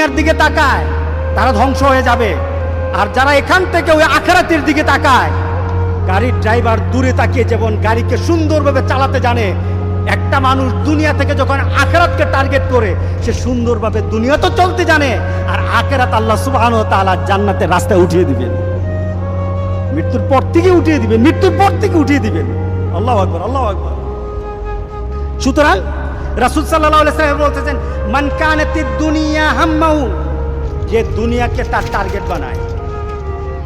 দুনিয়ার দিকে তাকায় তারা ধ্বংস হয়ে যাবে, আর যারা এখান থেকে ওই আখিরাতের দিকে তাকায়, গাড়ির ড্রাইভার দূরে তাকিয়ে যেমন গাড়িকে সুন্দরভাবে চালাতে জানে, একটা মানুষ দুনিয়া থেকে যখন আখিরাতকে টার্গেট করে সে সুন্দরভাবে দুনিয়া তো চলতে জানে, আর আখিরাত আল্লাহ সুবহানাহু ওয়া তাআলা জান্নাতের রাস্তায় উঠিয়ে দিবেন, মৃত্যুর পর থেকে উঠিয়ে দিবেন, মৃত্যুর পর থেকে উঠিয়ে দিবেন। আল্লাহু আকবার, আল্লাহু আকবার। সুতরাং রাসূল সাল্লাল্লাহু আলাইহি ওয়াসাল্লাম বলতেছেন, মান কানাতিদ দুনিয়া হাম্মাহু, যে দুনিয়াকে তার টার্গেট বানায়,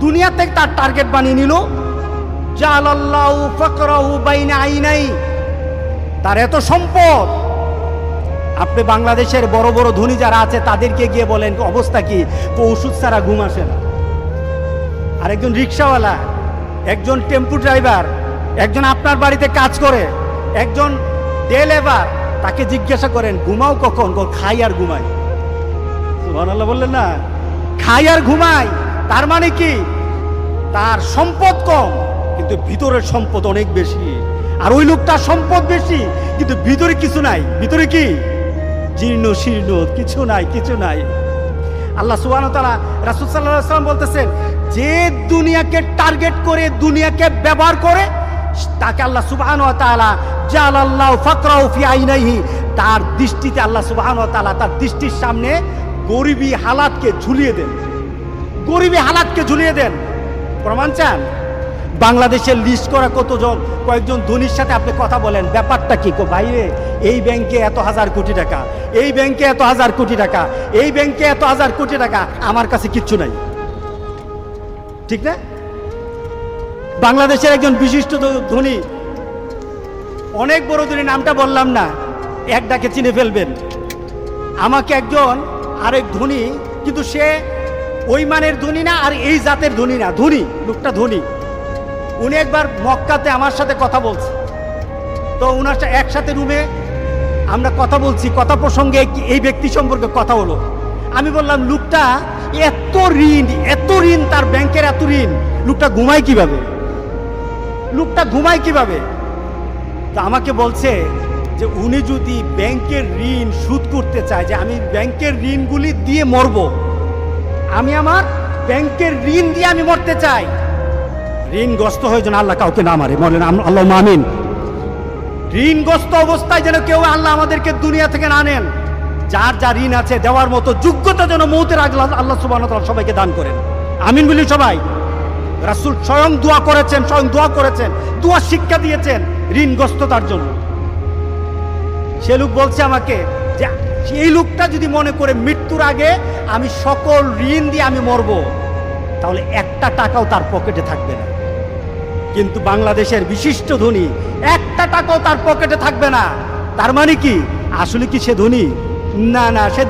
দুনিয়াতে তার টার্গেট বানিয়ে নিল, জালাল্লাহু ফাকরাহু বাইনা আইনাই, তার এত সম্পদ। আপনি বাংলাদেশের বড় বড় ধনী যারা আছে তাদেরকে গিয়ে বলেন অবস্থা কি, ওষুধ ছাড়া ঘুম আসে না। আর একজন রিক্সাওয়ালা, একজন টেম্পু ড্রাইভার, একজন আপনার বাড়িতে কাজ করে, একজন ডে লেবার, তাকে জিজ্ঞাসা করেন ঘুমাও কখন, খাই আর ঘুমাই। সুবহানাল্লাহ বললেন না, খাই আর ঘুমাই। তার মানে কি, তার সম্পদ কম কিন্তু ভিতরের সম্পদ অনেক বেশি। আর ওই লোকটার সম্পদ বেশি কিন্তু ভিতরে কিছু নাই, ভিতরে কি জীর্ণ শীর্ণ, কিছু নাই, কিছু নাই। আল্লাহ সুবহানাহু ওয়া তাআলা, রাসূল সাল্লাল্লাহু আলাইহি ওয়াসাল্লাম বলতেছেন, যে দুনিয়াকে টার্গেট করে, দুনিয়াকে ব্যবহার করে, তাকে আল্লাহ সুবহানাহু ওয়া তাআলা জালাল্লাহু ফাকরাহু ফি আইনাইহি, তার দৃষ্টিতে আল্লাহ সুবহানাহু ওয়া তাআলা তার দৃষ্টির সামনে গরিবী হালাতকে ঝুলিয়ে দেন, গরিবী হালাতকে ঝুলিয়ে দেন। প্রমাণ চান? বাংলাদেশের লিস্ট করা কতজন, কয়েকজন ধনীর সাথে আপনি কথা বলেন, ব্যাপারটা কি, বাইরে এই ব্যাংকে এত হাজার কোটি টাকা, এই ব্যাংকে এত হাজার কোটি টাকা, এই ব্যাংকে এত হাজার কোটি টাকা, আমার কাছে কিচ্ছু নাই, ঠিক না? বাংলাদেশের একজন বিশিষ্ট ধনী, অনেক বড় ধনী, নামটা বললাম না, এক ডাকে চিনে ফেলবেন। আমাকে একজন আরেক ধনী, কিন্তু সে ওই মানের ধনী না আর এই জাতের ধনী না, ধনী লোকটা ধনী। উনি একবার মক্কাতে আমার সাথে কথা বলছে, তো উনার একসাথে রুমে আমরা কথা বলছি, কথা প্রসঙ্গে এই ব্যক্তি সম্পর্কে কথা হলো। আমি বললাম, লোকটা এত ঋণ, এত ঋণ, তার ব্যাংকের এত ঋণ, লোকটা ঘুমায় কিভাবে, লোকটা ঘুমায় কিভাবে? তো আমাকে বলছে যে উনি যদি ব্যাংকের ঋণ শোধ করতে চায়, যে আমি ব্যাংকের ঋণগুলি দিয়ে মরবো, আমি আমার ব্যাংকের ঋণ দিয়ে আমি মরতে চাই। ঋণগ্রস্ত হয়ে যেন আল্লাহ কাউকে না মারে, বলেন আল্লাহুম্মা আমিন। ঋণগ্রস্ত অবস্থায় যেন কেউ আল্লাহ আমাদেরকে দুনিয়া থেকে না নেন। যার যা ঋণ আছে দেওয়ার মতো যোগ্যতা যেন মৌতের আগে আল্লাহ সুবহানাহু ওয়া তাআলা সবাইকে দান করেন, আমিন বলি সবাই। রাসূল স্বয়ং দোয়া করেছেন, স্বয়ং দোয়া করেছেন, দোয়া শিক্ষা দিয়েছেন ঋণগ্রস্ততার জন্য। সে লোক বলছে আমাকে যে এই লোকটা যদি মনে করে মৃত্যুর আগে আমি সকল ঋণ দিয়ে আমি মরবো, তাহলে একটা টাকাও তার পকেটে থাকবে না। কিন্তু বাংলাদেশের বিশিষ্ট ধনী, একটা টাকাও তার পকেটে থাকবে না। তার মানে কি, আসলে কি সে ধনী? না, না, সে